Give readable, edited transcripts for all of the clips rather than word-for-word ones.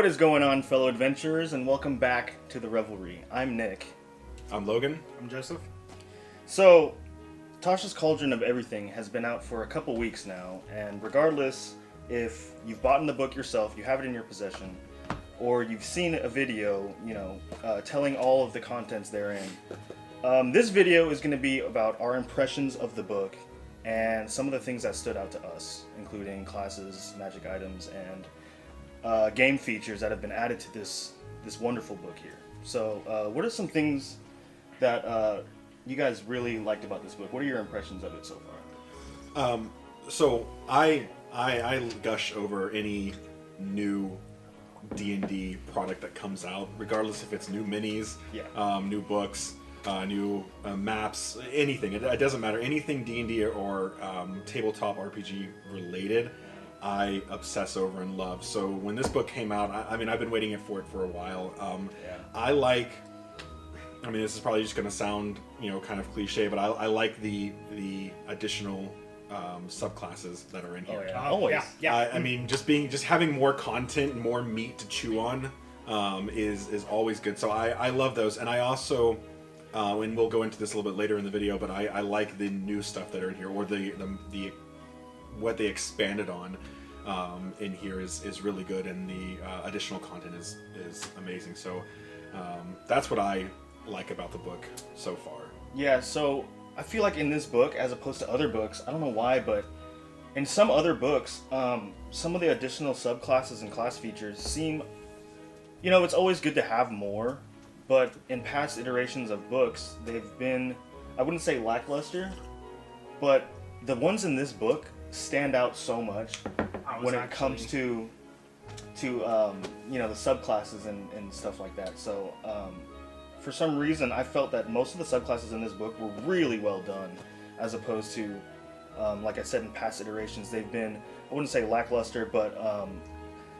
What is going on, fellow adventurers, and welcome back to the Revelry. I'm Nick. I'm Logan. I'm Joseph. So, Tasha's Cauldron of Everything has been out for a couple weeks now, and regardless if you've bought the book yourself, you have it in your possession, or you've seen a video, telling all of the contents therein, this video is going to be about our impressions of the book and some of the things that stood out to us, including classes, magic items, and game features that have been added to this wonderful book here. So, what are some things that you guys really liked about this book? What are your impressions of it so far? So I gush over any new D&D product that comes out, regardless if it's new minis, new books, new maps, anything. It doesn't matter. Anything D&D or tabletop RPG related, I obsess over and love. So when this book came out, I mean, I've been waiting for it for a while. This is probably just going to sound, kind of cliche, but I like the additional subclasses that are in here. Oh, yeah. Always. Yeah. Just having more content, more meat to chew on, is always good. So I love those, and I also, and we'll go into this a little bit later in the video, but I like the new stuff that are in here, or the what they expanded on in here is really good, and the additional content is amazing. So that's what I like about the book so far. Yeah, so I feel like in this book, as opposed to other books, I don't know why, but in some other books, some of the additional subclasses and class features seem, it's always good to have more, but in past iterations of books, they've been, I wouldn't say lackluster, but the ones in this book stand out so much when it comes to the subclasses and stuff like that. So for some reason, I felt that most of the subclasses in this book were really well done, as opposed to, like I said, in past iterations, they've been, I wouldn't say lackluster, but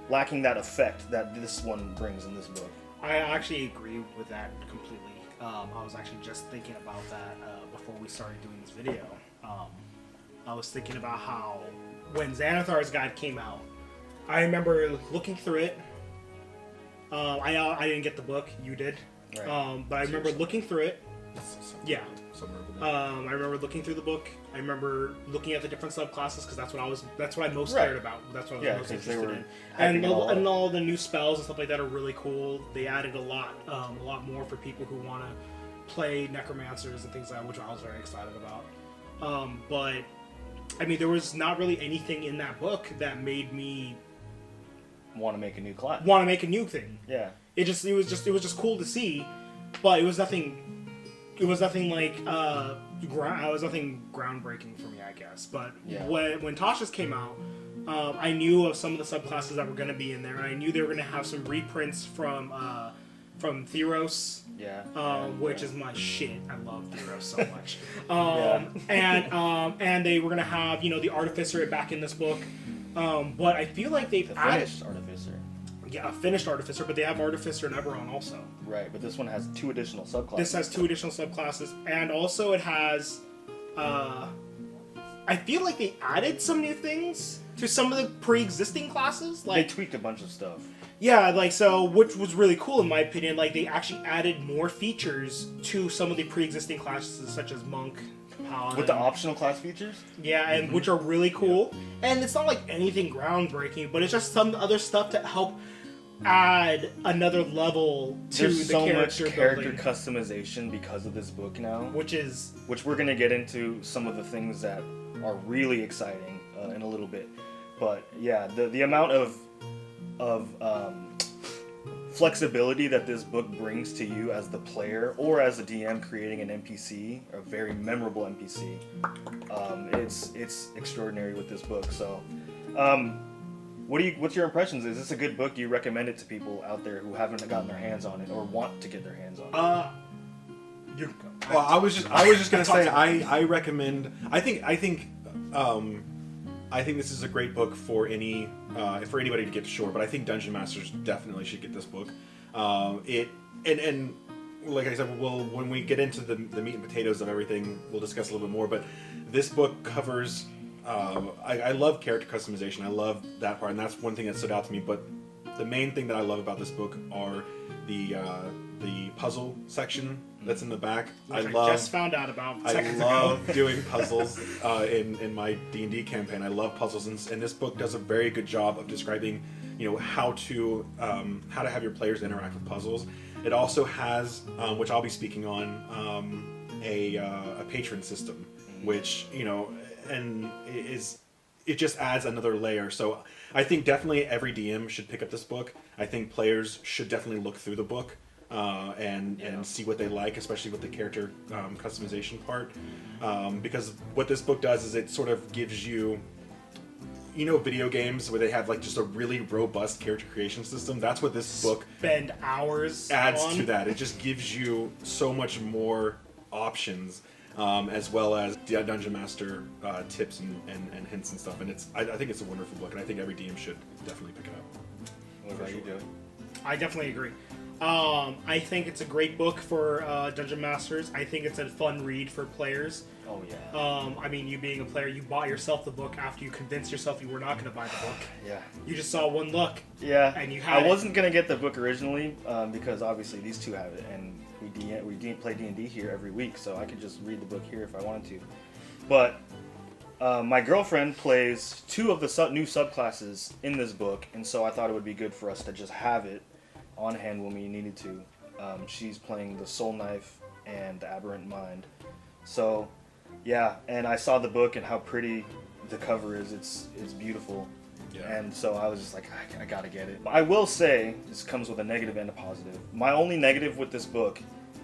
lacking that effect that this one brings in this book. I actually agree with that completely. I was actually just thinking about that before we started doing this video. I was thinking about how when Xanathar's Guide came out, I remember looking through it. I didn't get the book, you did. Right. But I remember looking through it. Yeah. I remember looking through the book. I remember looking at the different subclasses because that's what I most cared about. That's what I was most interested in. And all the new spells and stuff like that are really cool. They added a lot more for people who want to play necromancers and things like that, which I was very excited about. But I mean, there was not really anything in that book that made me want to make a new class. Want to make a new thing. Yeah. It was just cool to see, but it was nothing. It was nothing like it was nothing groundbreaking for me, I guess. But when Tasha's came out, I knew of some of the subclasses that were going to be in there, and I knew they were going to have some reprints from Theros. Which is my shit. I love Theros so much. And they were going to have the Artificer back in this book. But I feel like they've added finished Artificer. Yeah, a finished Artificer, but they have Artificer and Eberron also. Right, but this one has 2 additional subclasses. This has 2 additional subclasses, and also it has, I feel like they added some new things to some of the pre-existing classes. They tweaked a bunch of stuff. Yeah, which was really cool in my opinion. Like, they actually added more features to some of the pre-existing classes, such as Monk, Paladin. With the optional class features? Yeah, and which are really cool. Yeah. And it's not like anything groundbreaking, but it's just some other stuff to help add another level to There's the so character much character building. Customization because of this book now. Which we're going to get into some of the things that are really exciting in a little bit. But yeah, the amount of flexibility that this book brings to you as the player or as a DM creating an NPC, a very memorable NPC, it's extraordinary with this book. So, what's your impressions? Is this a good book? Do you recommend it to people out there who haven't gotten their hands on it or want to get their hands on it? Well, I was just gonna say I recommend. I think this is a great book for anybody to get to shore, but I think Dungeon Masters definitely should get this book. And like I said, when we get into the meat and potatoes of everything, we'll discuss a little bit more. But this book covers. I love character customization. I love that part, and that's one thing that stood out to me. But the main thing that I love about this book are the puzzle section that's in the back. Which I just found out about seconds ago. I love doing puzzles in my D&D campaign. I love puzzles, and this book does a very good job of describing, how to have your players interact with puzzles. It also has, which I'll be speaking on, a patron system, which and it just adds another layer. So I think definitely every DM should pick up this book. I think players should definitely look through the book and see what they like, especially with the character customization part, because what this book does is it sort of gives you, video games where they have like just a really robust character creation system. That's what this book spend hours adds on. to that. It just gives you so much more options, as well as the Dungeon Master tips and hints and stuff. And I think it's a wonderful book, and I think every DM should definitely pick it up. What about you, Joey? I definitely agree. I think it's a great book for Dungeon Masters. I think it's a fun read for players. Oh, yeah. You being a player, you bought yourself the book after you convinced yourself you were not going to buy the book. Yeah. You just saw one look. Yeah. And you had I wasn't going to get the book originally because obviously these two have it, and we play D&D here every week, so I could just read the book here if I wanted to. But my girlfriend plays 2 of the new subclasses in this book, and so I thought it would be good for us to just have it on hand when we needed to. She's playing the Soul Knife and the Aberrant Mind. So, yeah, and I saw the book and how pretty the cover is. It's beautiful. Yeah. And so I was just like, I gotta get it. I will say, this comes with a negative and a positive. My only negative with this book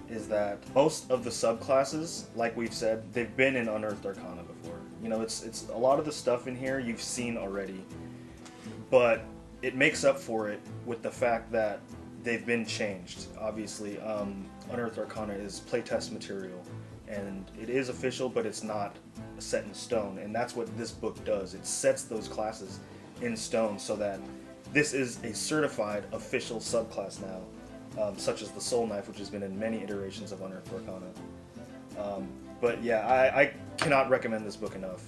is that most of the subclasses, like we've said, they've been in Unearthed Arcana before. It's a lot of the stuff in here you've seen already. But it makes up for it with the fact that they've been changed. Obviously, Unearthed Arcana is playtest material, and it is official, but it's not set in stone. And that's what this book does. It sets those classes in stone so that this is a certified official subclass now, such as the Soul Knife, which has been in many iterations of Unearthed Arcana. But yeah, I cannot recommend this book enough.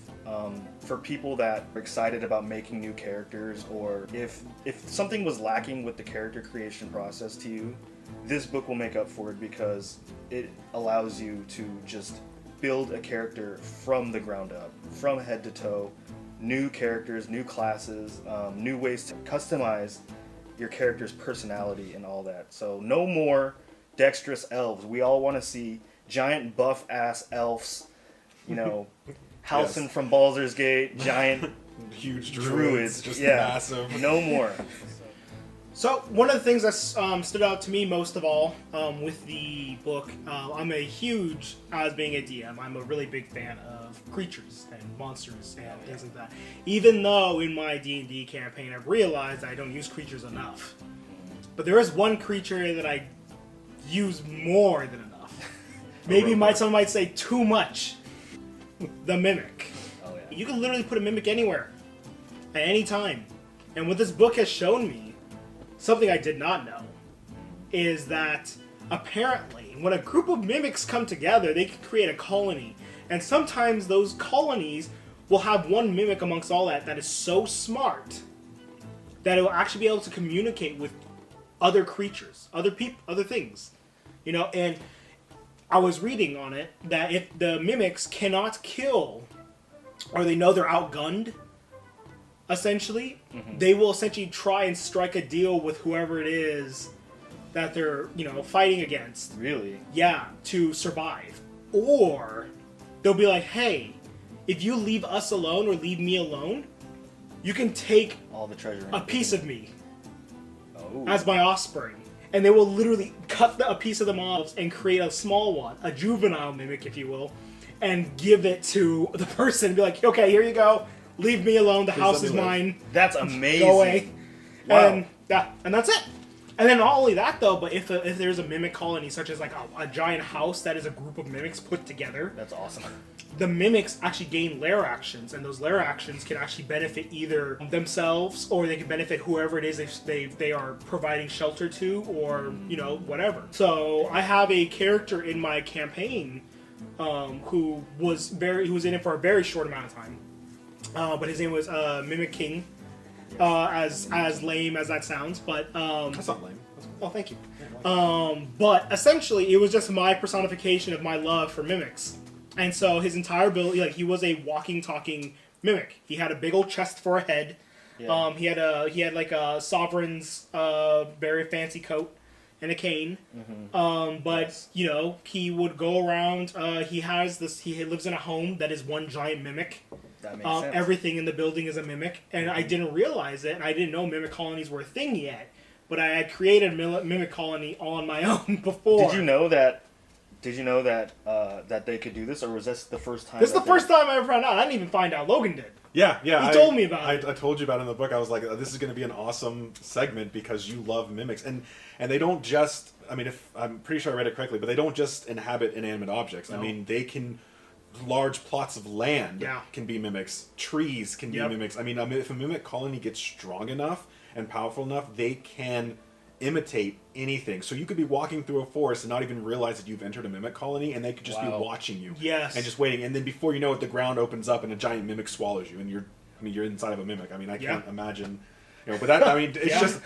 For people that are excited about making new characters, or if something was lacking with the character creation process to you, this book will make up for it because it allows you to just build a character from the ground up, from head to toe, new characters, new classes, new ways to customize your character's personality and all that. So no more dexterous elves. We all want to see giant buff-ass elves, Halcyon Yes. from Baldur's Gate, giant Huge druids, just massive. No more. So one of the things that stood out to me most of all with the book, I'm a huge, as being a DM, I'm a really big fan of creatures and monsters and things like that. Even though in my D&D campaign I've realized I don't use creatures enough. But there is one creature that I use more than enough. Maybe some might say too much. The Mimic. Oh, yeah. You can literally put a Mimic anywhere, at any time. And what this book has shown me, something I did not know, is that apparently when a group of mimics come together, they can create a colony. And sometimes those colonies will have one mimic amongst all that is so smart that it will actually be able to communicate with other creatures, other people, other things. And I was reading on it that if the mimics cannot kill, or they know they're outgunned, essentially, they will essentially try and strike a deal with whoever it is that they're, fighting against. Really? Yeah, to survive. Or they'll be like, hey, if you leave us alone or leave me alone, you can take All the treasure. a piece of me Oh. as my offspring. And they will literally cut a piece of them off and create a small one, a juvenile mimic, if you will, and give it to the person and be like, okay, here you go. Leave me alone. The house is mine. That's amazing. Go away. Wow. And that's it. And then not only that, though, but if there's a mimic colony, such as like a giant house that is a group of mimics put together, That's awesome. the mimics actually gain lair actions, and those lair actions can actually benefit either themselves or they can benefit whoever it is they are providing shelter to, or whatever. So I have a character in my campaign who was in it for a very short amount of time, but his name was Mimic King. as lame as that sounds, but That's not lame. That's cool. oh, thank you. But essentially, it was just my personification of my love for mimics, and so his entire build, like he was a walking, talking mimic. He had a big old chest for a head. Yeah. He had like a sovereign's very fancy coat and a cane. But Nice. you know, he would go around. He lives in a home that is one giant mimic. That makes sense. Everything in the building is a mimic, and I didn't realize it, and I didn't know mimic colonies were a thing yet. But I had created a mimic colony on my own before. Did you know that? That they could do this, or was this the first time? This is the first time I ever found out. I didn't even find out Logan did. Yeah. He told me about it. I told you about it in the book. I was like, this is going to be an awesome segment because you love mimics, and they don't just. I mean, if I'm pretty sure I read it correctly, but they don't just inhabit inanimate objects. No. I mean, they can. Large plots of land Yeah. can be mimics. Trees can be Yep. mimics. I mean, if a mimic colony gets strong enough and powerful enough, they can imitate anything. So you could be walking through a forest and not even realize that you've entered a mimic colony, and they could just be Wow. watching you. Yes. And just waiting. And then before you know it, the ground opens up and a giant mimic swallows you, and you're inside of a mimic. I mean, I can't imagine. But that, I mean, it's Yeah. just.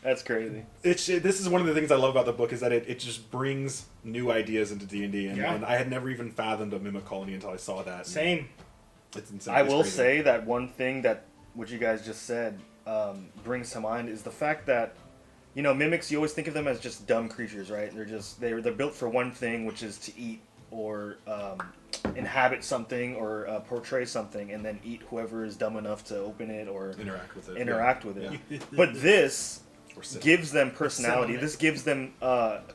That's crazy. This is one of the things I love about the book is that it just brings new ideas into D&D, and I had never even fathomed a mimic colony until I saw that. Same. It's insane. I It's will crazy. say that one thing that what you guys just said brings to mind is the fact that mimics, you always think of them as just dumb creatures, right? They're built for one thing, which is to eat or inhabit something or portray something, and then eat whoever is dumb enough to open it or interact with it. interact with it. Yeah. But this Or sit. gives them personality. Sit on it. This gives them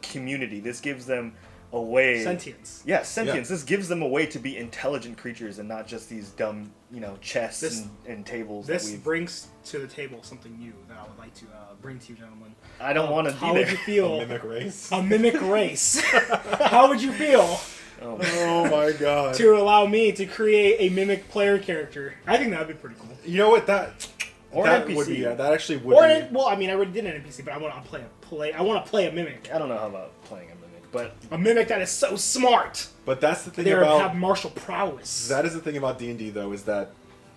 community. This gives them a way. Sentience. Yeah, sentience. Yeah. This gives them a way to be intelligent creatures and not just these dumb, chests This- and tables. This that we've... brings to the table something new that I would like to bring to you, gentlemen. I don't want to be How there. would you feel? A mimic race. A mimic race. How would you feel Oh, Oh my god. to allow me to create a mimic player character? I think that would be pretty cool. You know what that Or that NPC. would be that actually would Or, be. well, I mean, I already did an NPC, but I want to I want to play a mimic. I don't know how about playing a mimic, but A mimic that is so smart. But that's the thing They have about martial prowess. that is the thing about D&D though is that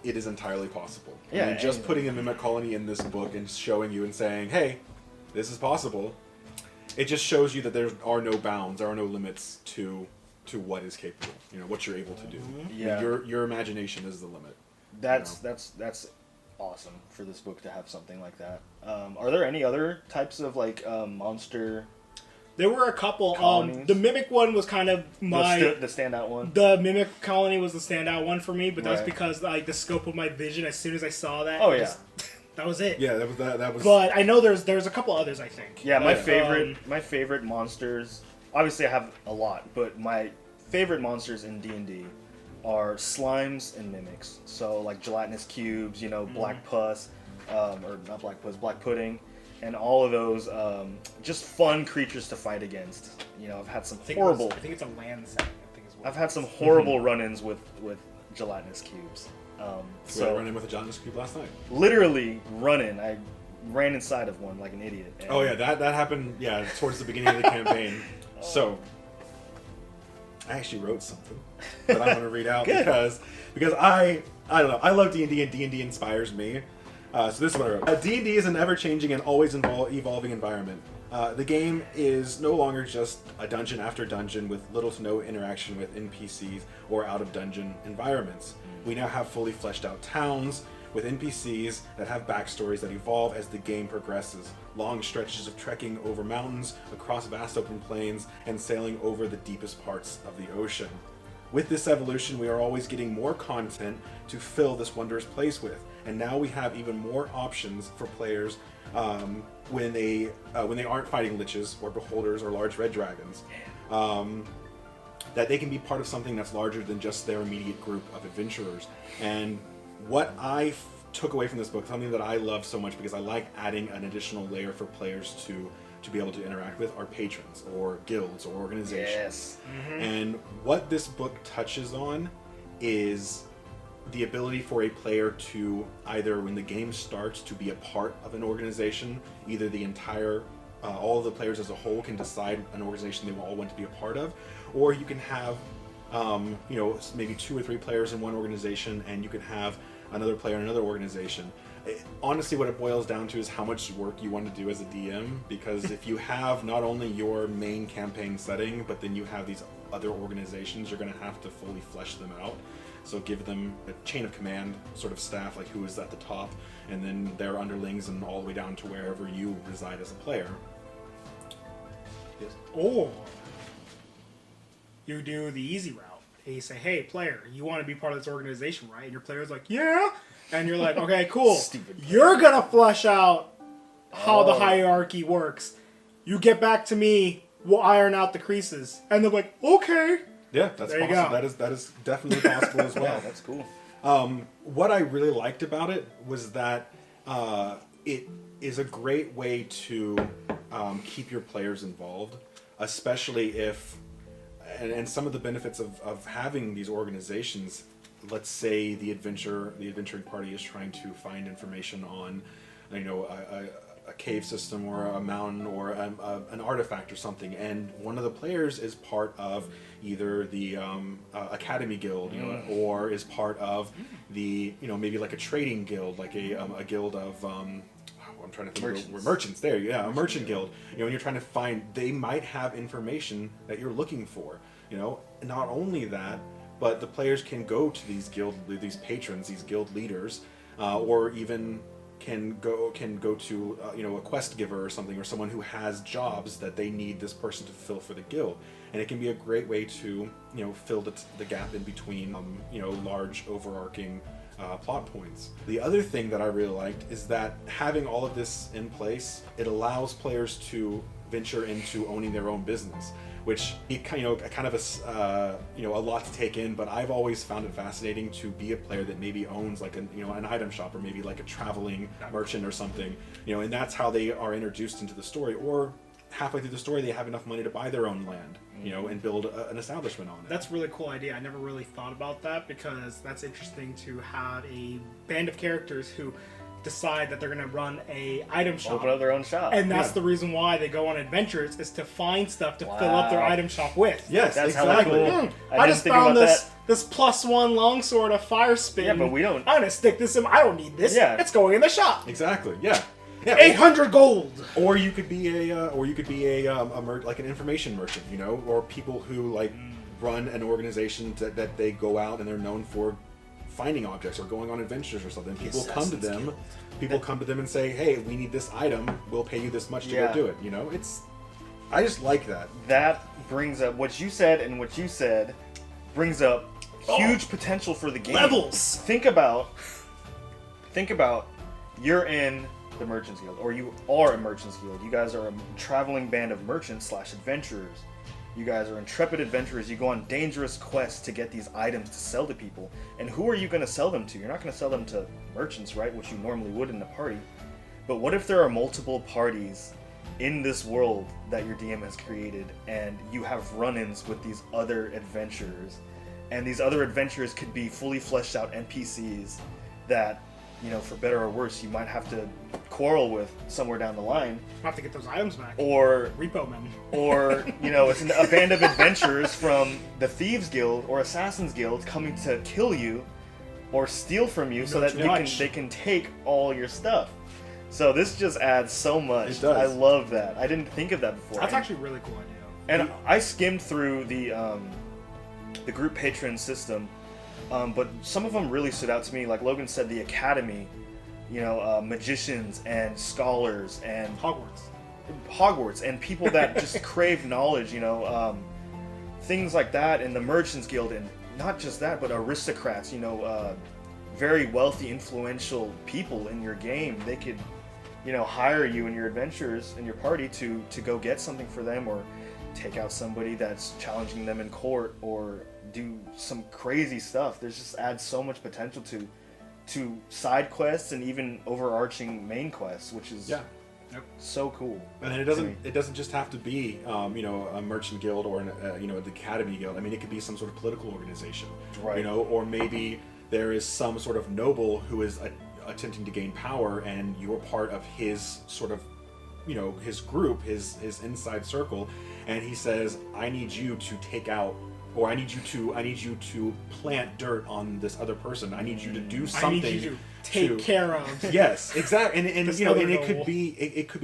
it is entirely possible. Yeah, I mean, just and- putting a mimic colony in this book and showing you and saying, "Hey, this is possible." It just shows you that there are no bounds, there are no limits to what is capable. What you're able to do. Yeah. Your imagination is the limit. that's awesome for this book to have something like that. Are there any other types of monster? There were a couple. Colonies. The mimic one was kind of The standout one. The mimic colony was the standout one for me, but that was Right. because the scope of my vision. As soon as I saw that, Oh, it yeah. just- that was it. Yeah, that was. But I know there's a couple others. I think. Yeah, my Like, my favorite monsters. Obviously, I have a lot, but my favorite monsters in D&D are slimes and mimics. So like gelatinous cubes, black pus, or not black pus, black pudding, and all of those just fun creatures to fight against. I've had some I think horrible. I think it's a land setting. I think is what I've had some horrible run-ins with gelatinous cubes. So I ran in with a gelatinous cube last night. Literally run-in. I ran inside of one like an idiot. And Oh yeah, that happened. Yeah, towards the beginning of the campaign. So I actually wrote something that I want to read out Good. because I don't know. I love D&D and D&D inspires me. So this is what I wrote. D&D is an ever-changing and always evolving environment. The game is no longer just a dungeon after dungeon with little to no interaction with NPCs or out-of-dungeon environments. We now have fully fleshed out towns with NPCs that have backstories that evolve as the game progresses. Long stretches of trekking over mountains, across vast open plains, and sailing over the deepest parts of the ocean. With this evolution, we are always getting more content to fill this wondrous place with, and now we have even more options for players when they aren't fighting liches or beholders or large red dragons. That they can be part of something that's larger than just their immediate group of adventurers. And what I took away from this book, something that I love so much because I like adding an additional layer for players to be able to interact with, are patrons or guilds or organizations. Yes. And what this book touches on is the ability for a player to either, when the game starts, to be a part of an organization. Either the entire, all of the players as a whole can decide an organization they all want to be a part of, or you can have, maybe 2 or 3 players in one organization, and you can have another player in another organization. honestly, what it boils down to is how much work you want to do as a DM, because if you have not only your main campaign setting, but then you have these other organizations, you're going to have to fully flesh them out. So give them a chain of command sort of staff, like who is at the top, and then their underlings, and all the way down to wherever you reside as a player. Yes. Or you do the easy route. And you say, hey, player, you want to be part of this organization, right? And your player's like, yeah. And you're like, okay, cool. Stupid player. You're going to flesh out how the hierarchy works. You get back to me, we'll iron out the creases. And they're like, okay. Yeah, that's There you possible. go. That is definitely possible as well. Yeah, that's cool. What I really liked about it was that it is a great way to keep your players involved, especially if, and some of the benefits of having these organizations. Let's say the adventuring party is trying to find information on, you know, a cave system or a mountain or an artifact or something, and one of the players is part of either the academy guild, you know, or is part of the, you know, maybe like a trading guild, like a guild of I'm trying to think. We're merchants. There, yeah, a merchant guild. You know, and you're trying to find, they might have information that you're looking for. You know, not only that, but the players can go to these these patrons, these guild leaders, or even can go to you know, a quest giver or something, or someone who has jobs that they need this person to fill for the guild, and it can be a great way to, you know, fill the gap in between you know, large overarching plot points. The other thing that I really liked is that having all of this in place, it allows players to venture into owning their own business, which, you know, kind of a you know, a lot to take in. But I've always found it fascinating to be a player that maybe owns like an, you know, an item shop, or maybe like a traveling merchant or something, you know, and that's how they are introduced into the story. Or halfway through the story, they have enough money to buy their own land, you know, and build an establishment on it. That's a really cool idea. I never really thought about that, because that's interesting to have a band of characters who decide that they're going to run a item shop. Open up their own shop. And that's the reason why they go on adventures, is to find stuff to fill up their item shop with. Yes, That's exactly. hella cool. I just found about this +1 longsword of fire spin. Yeah, but we don't. I'm going to stick this in. I don't need this. Yeah. It's going in the shop. Exactly. Yeah. Yeah. 800 gold. Or you could be like an information merchant, you know, or people who like run an organization that they go out and they're known for finding objects or going on adventures or something. People come to them. People come to them and say, "Hey, we need this item. We'll pay you this much to go do it." You know, I just like that. That brings up what you said, and what you said brings up huge potential for the game. Levels. Think about you're in the Merchants Guild, or you are a Merchants Guild. You guys are a traveling band of merchants / adventurers. You guys are intrepid adventurers. You go on dangerous quests to get these items to sell to people. And who are you going to sell them to? You're not going to sell them to merchants, right? Which you normally would in a party. But what if there are multiple parties in this world that your DM has created, and you have run-ins with these other adventurers? And these other adventurers could be fully fleshed out NPCs that, you know, for better or worse, you might have to quarrel with somewhere down the line. Have to get those items back. Or Repo men. Or, you know, it's a band of adventurers from the Thieves Guild or Assassins Guild coming to kill you or steal from you so that they can take all your stuff. So this just adds so much. It does. I love that. I didn't think of that before. That's actually a really cool idea. And I skimmed through the group patron system, but some of them really stood out to me. Like Logan said, the Academy, you know, magicians and scholars and Hogwarts and people that just crave knowledge, you know, things like that, and the Merchants Guild, and not just that, but aristocrats, you know, very wealthy, influential people in your game. They could, you know, hire you and your adventurers and your party to go get something for them, or take out somebody that's challenging them in court, or do some crazy stuff. There's just adds so much potential to side quests and even overarching main quests, which is so cool. And it doesn't just have to be you know, a merchant guild or you know, the academy guild. I mean, it could be some sort of political organization, right? You know, or maybe there is some sort of noble who is attempting to gain power, and you're part of his sort of, you know, his group, his inside circle, and he says, "I need you to take out or I need you to plant dirt on this other person. I need you to do something. I need you to take care of. Yes, exactly. And This you know, other and it goal. could be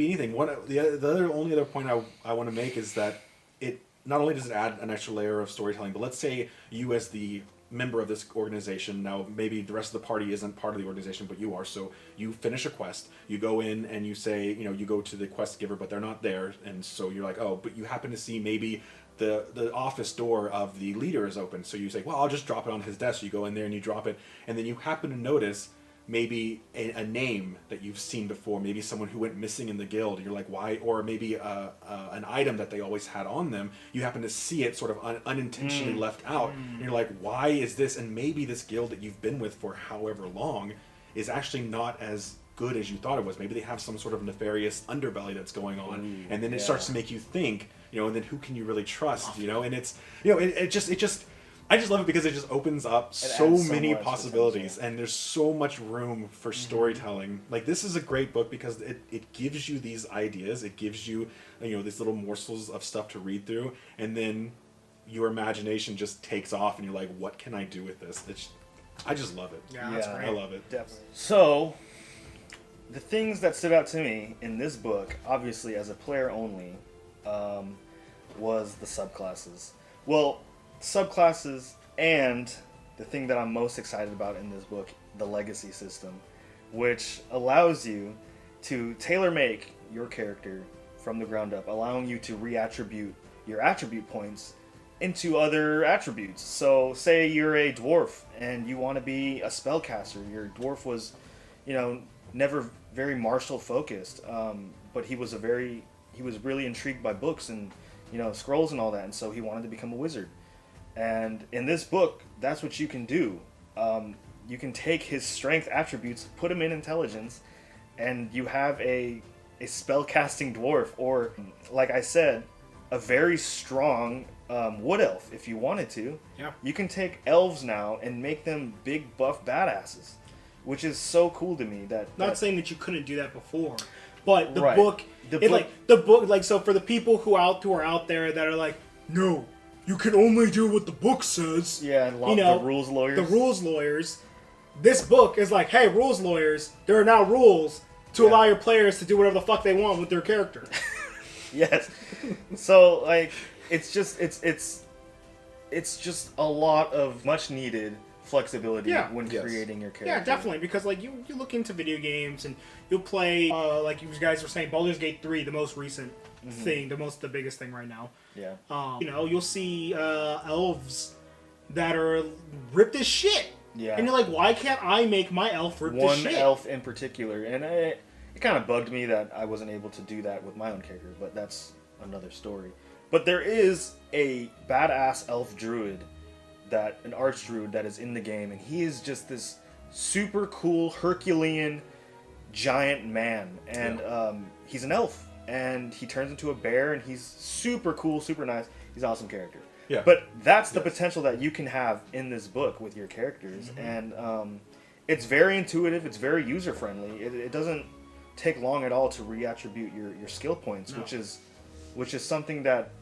anything. Only other point I want to make is that it not only does it add an extra layer of storytelling, but let's say you as the member of this organization, now maybe the rest of the party isn't part of the organization, but you are, so you finish a quest, you go in and you say, you know, you go to the quest giver, but they're not there, and so you're like, oh, but you happen to see maybe the office door of the leader is open, so you say, well, I'll just drop it on his desk. You go in there and you drop it, and then you happen to notice maybe a name that you've seen before, maybe someone who went missing in the guild. You're like, why? Or maybe an item that they always had on them. You happen to see it sort of unintentionally left out. And you're like, why is this? And maybe this guild that you've been with for however long is actually not as good as you thought it was. Maybe they have some sort of nefarious underbelly that's going on. And then it starts to make you think, you know, and then who can you really trust, you know? And it's, you know, it just I just love it because it just opens up so many possibilities, and there's so much room for storytelling. Like, this is a great book because it gives you these ideas, it gives you, you know, these little morsels of stuff to read through, and then your imagination just takes off, and you're like, what can I do with this? I just love it. Yeah, that's great. I love it. Definitely. So, the things that stood out to me in this book, obviously as a player only, was the subclasses. Well, subclasses, and the thing that I'm most excited about in this book, the legacy system, which allows you to tailor-make your character from the ground up, allowing you to reattribute your attribute points into other attributes. So say you're a dwarf and you want to be a spellcaster. Your dwarf was, you know, never very martial focused, but he was really intrigued by books and, you know, scrolls and all that, and so he wanted to become a wizard. And in this book, that's what you can do. You can take his strength attributes, put him in intelligence, and you have a spellcasting dwarf, or, like I said, a very strong wood elf if you wanted to. Yeah. You can take elves now and make them big buff badasses, which is so cool to me. Not saying that you couldn't do that before, but the Right. book, The book- so for the people who are out there that are like, no, you can only do what the book says. Yeah, and you know, the rules lawyers. The rules lawyers. This book is like, hey, rules lawyers, there are now rules to allow your players to do whatever the fuck they want with their character. Yes. So, like, it's just a lot of much needed flexibility when creating your character. Yeah, definitely, because like you look into video games and you'll play like you guys were saying, Baldur's Gate 3, the most recent thing, the biggest thing right now. Yeah. You know, you'll see elves that are ripped as shit. Yeah. And you're like, why can't I make my elf ripped as One shit? elf in particular, and it kind of bugged me that I wasn't able to do that with my own character, but that's another story. But there is a badass elf druid, an arch druid that is in the game, and he is just this super cool Herculean giant man, and he's an elf, and he turns into a bear, and he's super cool, super nice. He's an awesome character. Yeah. But that's the potential that you can have in this book with your characters, and it's very intuitive. It's very user friendly. It doesn't take long at all to reattribute your skill points, which is something that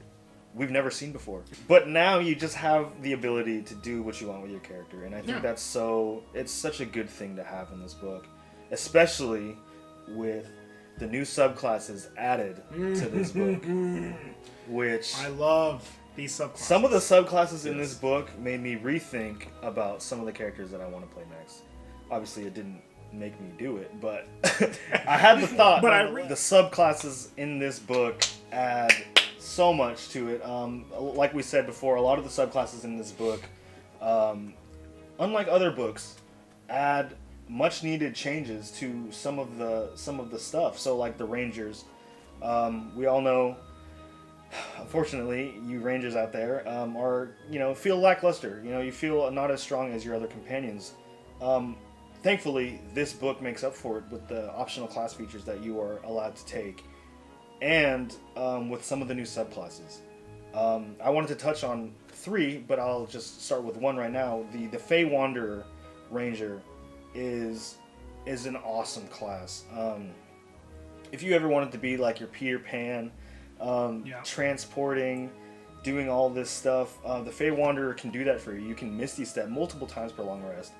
we've never seen before. But now you just have the ability to do what you want with your character, and I think it's such a good thing to have in this book, especially with the new subclasses added to this book, which I love these subclasses. some of the subclasses in this book made me rethink about some of the characters that I want to play next. Obviously, it didn't make me do it, but I had the thought. But the subclasses in this book add so much to it. Like we said before, a lot of the subclasses in this book, unlike other books, add much needed changes to some of the stuff. So, like the Rangers, we all know, unfortunately, you Rangers out there are, feel lackluster. You feel not as strong as your other companions. Thankfully, this book makes up for it with the optional class features that you are allowed to take, and with some of the new subclasses. I wanted to touch on 3, but I'll just start with 1 right now. The Fey Wanderer Ranger is an awesome class. If you ever wanted to be like your Peter Pan, transporting doing all this stuff. The Fey Wanderer can do that for you. You can Misty Step multiple times per long rest.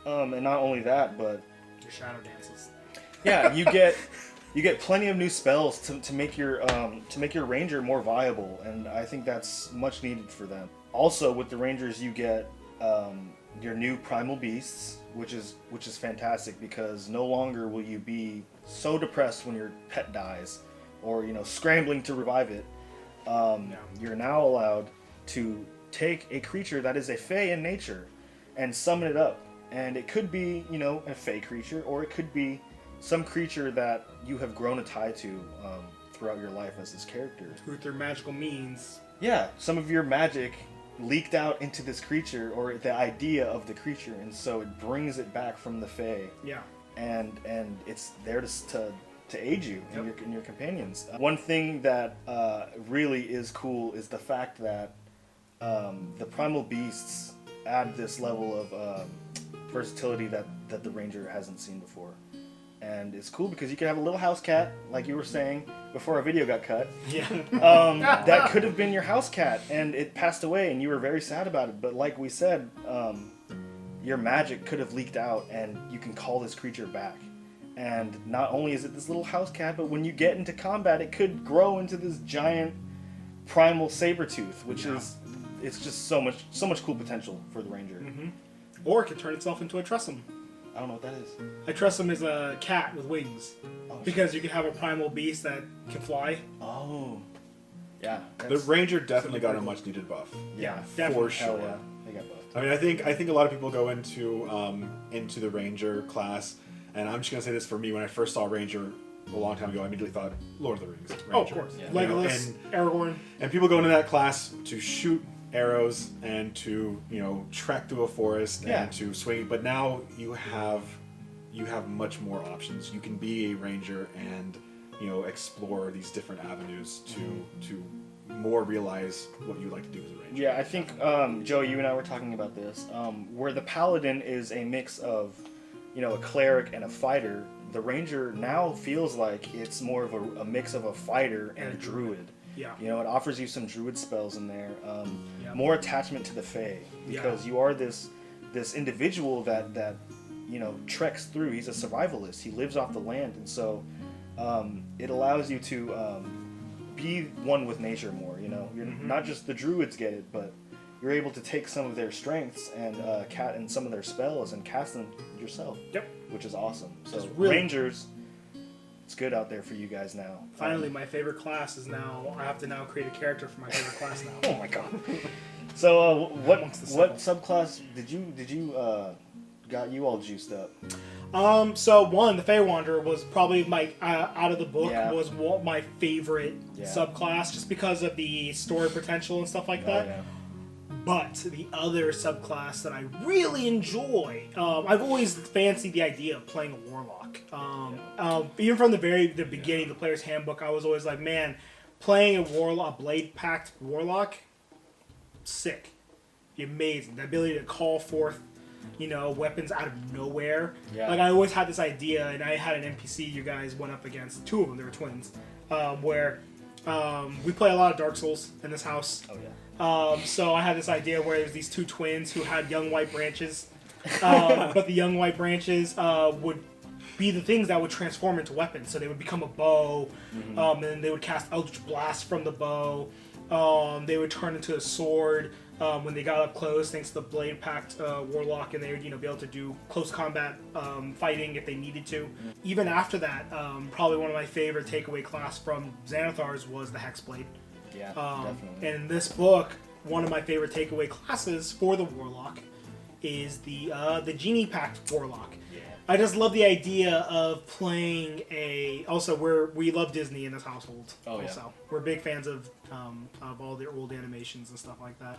And not only that, but Your shadow dances. yeah, you get plenty of new spells to make your ranger more viable, and I think that's much needed for them. Also, with the rangers, you get your new primal beasts, which is fantastic, because no longer will you be so depressed when your pet dies, or scrambling to revive it. You're now allowed to take a creature that is a Fey in nature and summon it up, and it could be a Fey creature, or it could be some creature that you have grown a tie to throughout your life as this character. Who through magical means. Yeah, some of your magic leaked out into this creature, or the idea of the creature, and so it brings it back from the Fae. Yeah. And it's there to aid you and your companions. One thing that really is cool is the fact that the primal beasts add this level of versatility that the ranger hasn't seen before. And it's cool because you can have a little house cat, like you were saying before our video got cut. Yeah. That could have been your house cat, and it passed away, and you were very sad about it. But like we said, your magic could have leaked out, and you can call this creature back. And not only is it this little house cat, but when you get into combat, it could grow into this giant primal saber-tooth, which is it's just so much cool potential for the ranger. Mm-hmm. Or it could turn itself into a Tressum. I don't know what that is. A Tressum is a cat with wings. Oh, because you can have a primal beast that can fly. Oh. Yeah. The ranger definitely got a much needed buff. Yeah, definitely. For sure. Hell yeah. They got buffed. I mean, I think a lot of people go into the ranger class, and I'm just gonna say this for me. When I first saw ranger a long time ago, I immediately thought Lord of the Rings. Ranger. Oh, of course. Yeah. Legolas, Aragorn. And people go into that class to shoot arrows and to trek through a forest and to swing. But now you have much more options. You can be a ranger and explore these different avenues to more realize what you like to do as a ranger. Yeah, I think Joe, you and I were talking about this. Where the paladin is a mix of a cleric and a fighter, the ranger now feels like it's more of a mix of a fighter and a druid. Yeah. It offers you some druid spells in there. More attachment to the Fae, because you are this individual that treks through. He's a survivalist. He lives off the land, and so it allows you to be one with nature more. You're not just the druids get it, but you're able to take some of their strengths and some of their spells and cast them yourself. Yep. Which is awesome. So really rangers, it's good out there for you guys now. Finally, my favorite class is now. I have to now create a character for my favorite class now. Oh my god. So what subclass did you got you all juiced up? So one, the Fey Wanderer was probably my out of the book was my favorite subclass, just because of the story potential and stuff like that. Yeah. But the other subclass that I really enjoy, I've always fancied the idea of playing a warlock. Even from the beginning, the player's handbook, I was always like, man, playing a blade-packed warlock, sick, be amazing. The ability to call forth weapons out of nowhere. Yeah. Like, I always had this idea, and I had an NPC you guys went up against, two of them, they were twins, where we play a lot of Dark Souls in this house. Oh yeah. So I had this idea where there's these two twins who had young white branches, but the young white branches would be the things that would transform into weapons. So they would become a bow, and they would cast Eldritch Blast from the bow. They would turn into a sword when they got up close, thanks to the blade-packed warlock, and they would be able to do close combat fighting if they needed to. Even after that, probably one of my favorite takeaway class from Xanathar's was the Hexblade. Yeah, definitely. And in this book, one of my favorite takeaway classes for the warlock is the genie-packed warlock. Yeah. I just love the idea of playing Also, we love Disney in this household. Oh, yeah. Also, we're big fans of all the old animations and stuff like that.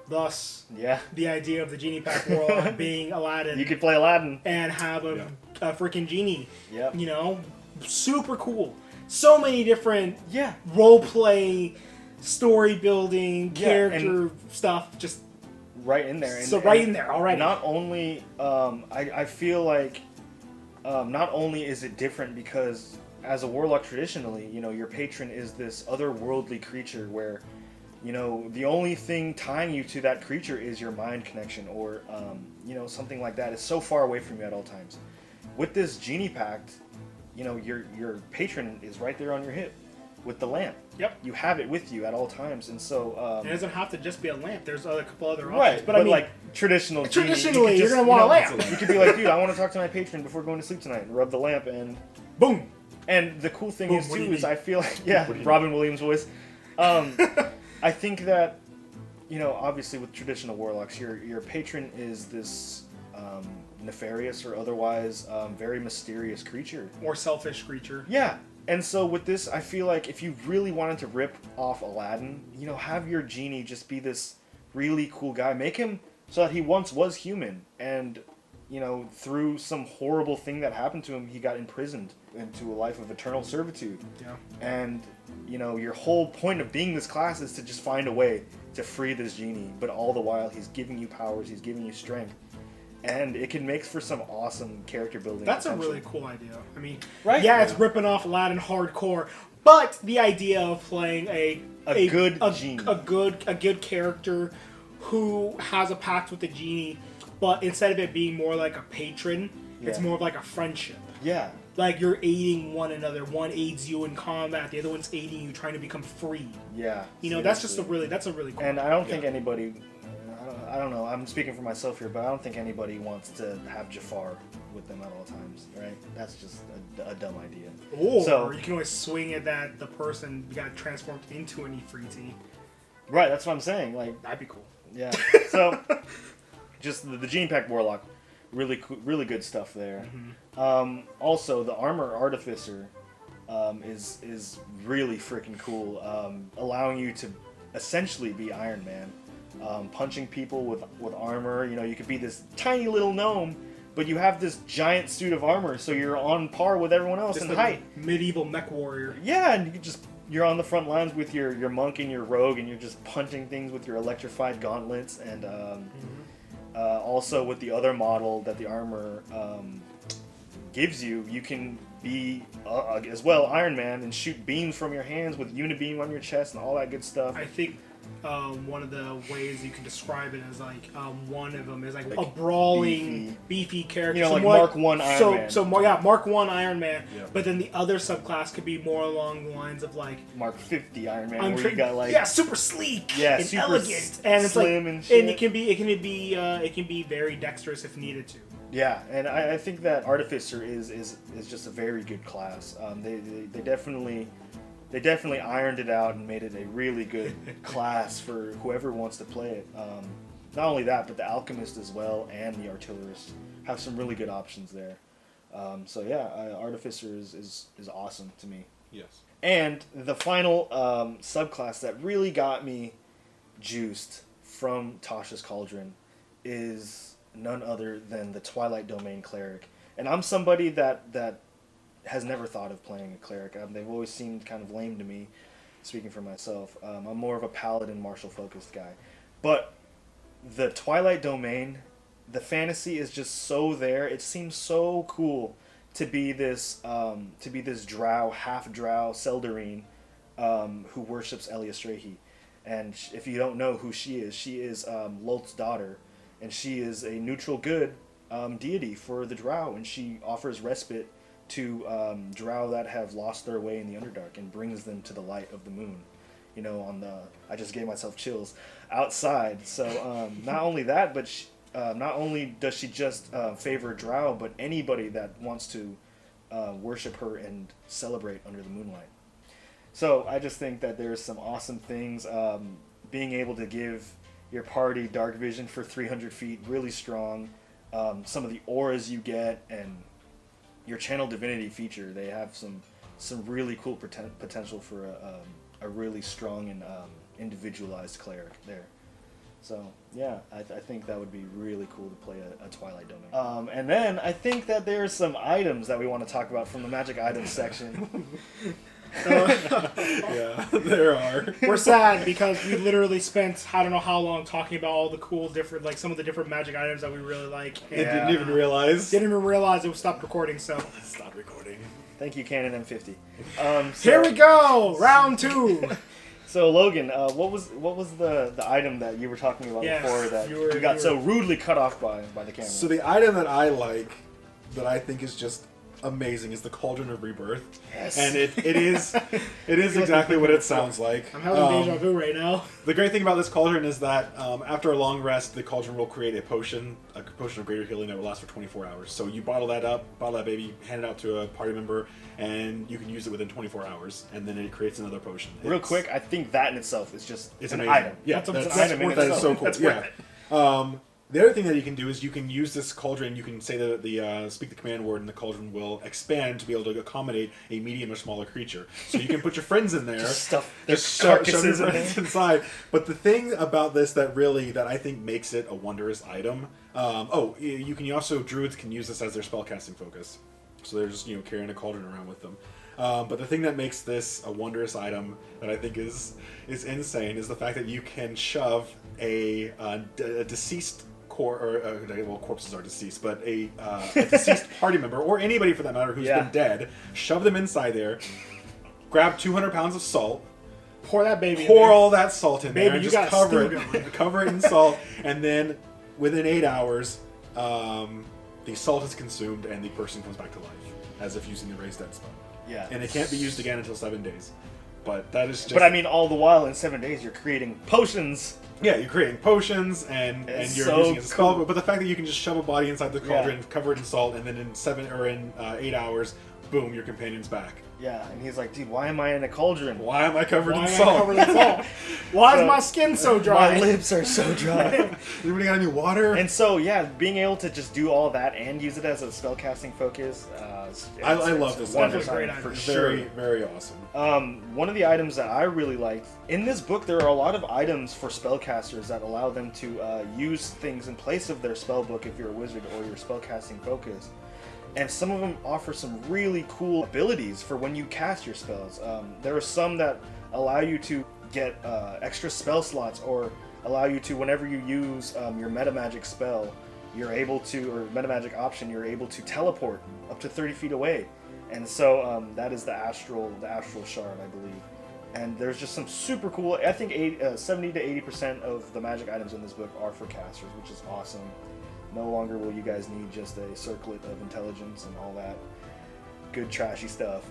Thus, the idea of the genie-packed warlock being Aladdin. You could play Aladdin And have a freaking genie. Yep. Super cool. So many different role play, story building, character stuff, just right in there. Right in there already. Not only, I feel like, not only is it different because as a warlock traditionally, your patron is this otherworldly creature where, You know, the only thing tying you to that creature is your mind connection, or you know, something like that. It's so far away from you at all times. With this genie pact, you know, your patron is right there on your hip with the lamp. Yep. You have it with you at all times, and so it doesn't have to just be a lamp. There's a couple other options. right. But I mean, like traditionally, you're gonna want a lamp. You could be like, dude, I want to talk to my patron before going to sleep tonight, and rub the lamp, and boom. And the cool thing Boom, is what do too you is mean? I feel like Robin Williams voice. I think that, you know, obviously with traditional warlocks, your patron is this nefarious or otherwise very mysterious creature. Or selfish creature. Yeah. And so with this, I feel like if you really wanted to rip off Aladdin, you know, have your genie just be this really cool guy. Make him so that he once was human, and, you know, through some horrible thing that happened to him, he got imprisoned into a life of eternal servitude. Yeah. And, you know, your whole point of being this class is to just find a way to free this genie, but all the while he's giving you powers, he's giving you strength. And it can make for some awesome character building. That's potential. a really cool idea. I mean, Right? yeah, it's ripping off Aladdin hardcore, but the idea of playing a good genie. a good character who has a pact with the genie, but instead of it being more like a patron, it's Yeah. more of like a friendship. Yeah. Like you're aiding one another. One aids you in combat, the other one's aiding you trying to become free. Yeah. You know, that's a seriously. really cool. And I don't think anybody, I don't know, I'm speaking for myself here, but I don't think anybody wants to have Jafar with them at all times, right? That's just a dumb idea. Or So- you can always swing it that the person got transformed into an Ifriti. Right, that's what I'm saying. Like, That'd be cool. yeah. So, just the Genie Pack Warlock, really really good stuff there. Also, the Armor Artificer is really freaking cool, allowing you to essentially be Iron Man. Punching people with armor. You know, you could be this tiny little gnome, but you have this giant suit of armor, so you're on par with everyone else Just in a height. medieval mech warrior. Yeah, and you're on the front lines with your monk and your rogue, and you're just punching things with your electrified gauntlets, and also with the other model that the armor gives you, you can be as well Iron Man and shoot beams from your hands with unibeam on your chest and all that good stuff. I think one of the ways you can describe it is like one of them is like a brawling, beefy character. You know, So like more Mark 1 Iron Man. So Mark 1 Iron Man. Yeah. But then the other subclass could be more along the lines of like Mark 50 Iron Man, where you got like super sleek, Yeah, and super elegant, and it's like slim and shit. it can be very dexterous if needed to. Yeah, and I think that Artificer is just a very good class. They definitely ironed it out and made it a really good class for whoever wants to play it. Not only that, but the Alchemist as well and the Artillerist have some really good options there. So yeah, Artificer is awesome to me. Yes. And the final subclass that really got me juiced from Tasha's Cauldron is none other than the Twilight Domain Cleric. And I'm somebody that has never thought of playing a cleric. They've always seemed kind of lame to me, speaking for myself. I'm more of a paladin, martial-focused guy. But the Twilight Domain, the fantasy is just so there. It seems so cool to be this drow, half-drow Seldarine who worships Eliastrahi. And if you don't know who she is Lolth's daughter, and she is a neutral good deity for the drow, and she offers respite to drow that have lost their way in the Underdark and brings them to the light of the moon. You know, I just gave myself chills outside. So not only that, but not only does she just favor drow, but anybody that wants to worship her and celebrate under the moonlight. So I just think that there's some awesome things. Being able to give your party dark vision for 300 feet, really strong. Some of the auras you get, and your channel divinity feature, they have some really cool potential for a really strong and individualized cleric there. So yeah, I think that would be really cool to play a Twilight Domain. And then I think that there's some items that we want to talk about from the magic items section. Yeah, there are. We're sad because we literally spent I don't know how long talking about all the cool different, like some of the different magic items that we really like. I didn't even realize. Didn't even realize it was stopped recording. So Stop recording. Thank you, Canon M50. here we go, round 2. So Logan, what was the item that you were talking about Yes, before that you were- you got you so were- rudely cut off by the camera? So the item that I like, that I think is just amazing, is the Cauldron of Rebirth. Yes. And it is exactly what it sounds like. I'm having deja vu right now. The great thing about this cauldron is that after a long rest, the cauldron will create a potion of greater healing that will last for 24 hours. So you bottle that baby, hand it out to a party member, and you can use it within 24 hours, and then it creates another potion. Real quick, I think that in itself is just It's an amazing. item. Yeah, That's that's an item in that is itself. so cool. That's Yeah. worth it. The other thing that you can do is you can use this cauldron. You can say the speak the command word, and the cauldron will expand to be able to accommodate a medium or smaller creature. So you can put your friends in there, Just stuff their shove your carcasses in friends there. inside. But the thing about this that I think makes it a wondrous item. You can also druids can use this as their spellcasting focus. So they're just carrying a cauldron around with them. But the thing that makes this a wondrous item that I think is insane is the fact that you can shove a deceased corpses are deceased, but a deceased party member, or anybody for that matter who's been dead, shove them inside there, grab 200 pounds of salt, Pour that baby in pour there. all that salt in there, Baby, and you just got cover stew going. it, cover it in salt, and then within 8 hours, the salt is consumed and the person comes back to life, as if using the raised dead spell. Yeah. And it can't be used again until 7 days. But that is just... But I mean, all the while in 7 days, you're creating potions. Yeah, you're creating potions and It's you're so using it as a spell. cool. But the fact that you can just shove a body inside the cauldron, cover it in salt, and then in 8 hours, boom, your companion's back. Yeah, and he's like, dude, why am I in a cauldron? Why am I covered Why in am I salt? covered in salt? Why is my skin so dry? My lips are so dry. Anybody got any water? And so, yeah, being able to just do all that and use it as a spellcasting focus, I love this wondrous item. item for It's sure. very, very awesome. One of the items that I really liked in this book, there are a lot of items for spellcasters that allow them to use things in place of their spell book if you're a wizard or your spellcasting focus. And some of them offer some really cool abilities for when you cast your spells. There are some that allow you to get extra spell slots, or allow you to, whenever you use your meta magic spell, you're able to, or meta magic option, you're able to teleport up to 30 feet away. And so that is the astral shard, I believe. And there's just some super cool. I think 70 to 80% of the magic items in this book are for casters, which is awesome. No longer will you guys need just a circlet of intelligence and all that good trashy stuff.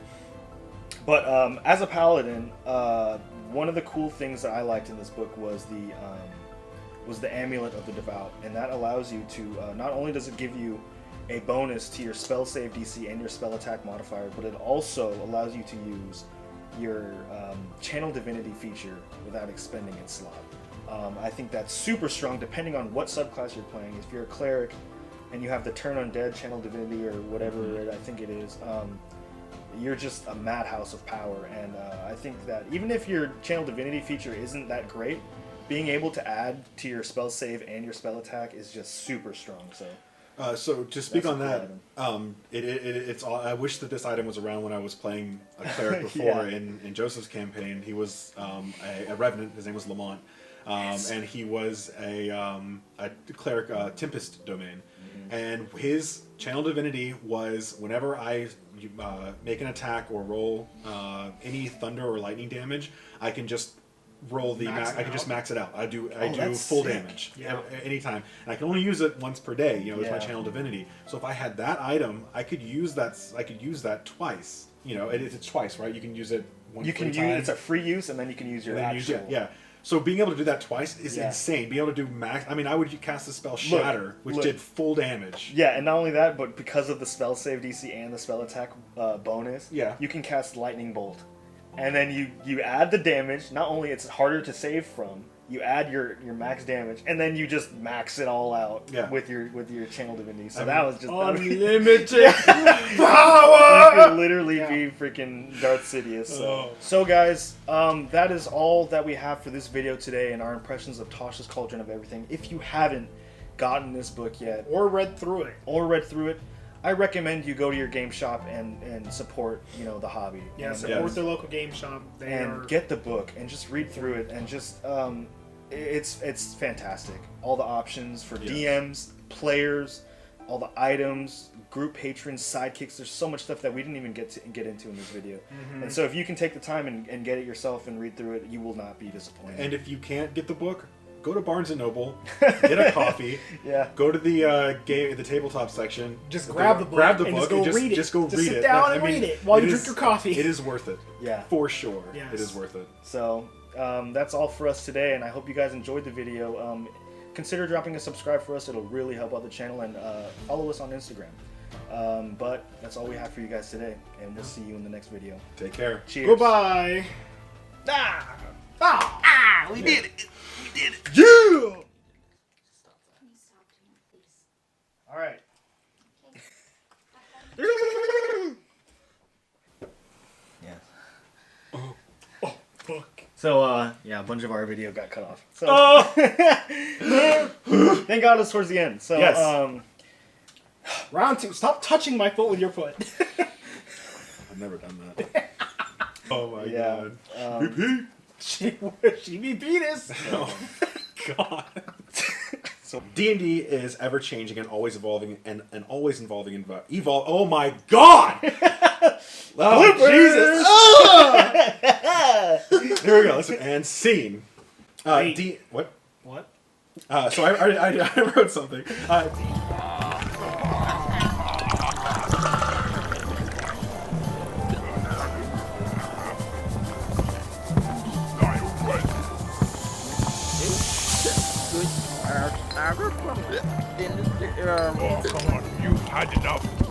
But as a paladin, one of the cool things that I liked in this book was the amulet of the devout, and that allows you to not only does it give you a bonus to your spell save DC and your spell attack modifier, but it also allows you to use your channel divinity feature without expending its slot. I think that's super strong depending on what subclass you're playing. If you're a cleric and you have the turn undead channel divinity or whatever I think it is, you're just a madhouse of power. And I think that even if your channel divinity feature isn't that great, being able to add to your spell save and your spell attack is just super strong. So to speak That's on a that, cool it's all, I wish that this item was around when I was playing a cleric before. Yeah. In Joseph's campaign, he was a revenant. His name was Lamont. And he was a cleric, Tempest domain, and his channel divinity was whenever I make an attack or roll any thunder or lightning damage, I can just roll the I can just max it out. I do that's full sick. damage Yeah. anytime, and I can only use it once per day. It's my Yeah. channel divinity. So if I had that item, I could use that twice. It's twice, right? You can use it once. You can use it's a free use, and then you can use your and then actual. yeah. So being able to do that twice is Yeah. insane. Being able to do max. I mean, I would cast the spell Shatter, which look. did full damage. Yeah, and not only that, but because of the spell save DC and the spell attack bonus, Yeah. you can cast Lightning Bolt. And then you add the damage. Not only it's harder to save from, you add your max damage, and then you just max it all out Yeah. with your channel divinity. So I that mean, was just Unlimited You power! could literally Yeah. be freaking Darth Sidious. So, Oh. so guys, that is all that we have for this video today, and our impressions of Tasha's Cauldron of Everything. If you haven't gotten this book yet, Or read through it. or read through it, I recommend you go to your game shop and support the hobby. Yeah, and, support Yes. their local game shop. They and are get the book and just read through it, and just it's fantastic. All the options for Yes. DMs, players, all the items, group patrons, sidekicks. There's so much stuff that we didn't even get into in this video. And so if you can take the time and get it yourself and read through it, you will not be disappointed. And if you can't get the book, go to Barnes and Noble, get a coffee. Yeah. Go to the the tabletop section. Just grab the book. Grab the and book just go and read it. just go read sit it. down I and mean, read it while you it drink is- your coffee. It is worth it. Yeah. For sure. Yes. It is worth it. So that's all for us today, and I hope you guys enjoyed the video. Consider dropping a subscribe for us. It'll really help out the channel, and follow us on Instagram. But that's all we have for you guys today, and we'll see you in the next video. Take care. Cheers. Goodbye. We did it. We did it. Yeah! Can you stop doing it, please? All right. Yeah. Oh, fuck. So, yeah, a bunch of our video got cut off. So, Oh! thank God it's towards the end. So, Yes. Round 2. Stop touching my foot with your foot. I've never done that. Oh my Yeah, god. PP. she be penis. Oh god. So D&D is ever changing and always evolving and always involving evolve. Oh my god. Oh Jesus. Here we go. Listen, and scene. Wait. What? What? So I wrote something. Oh, come on, you've had enough.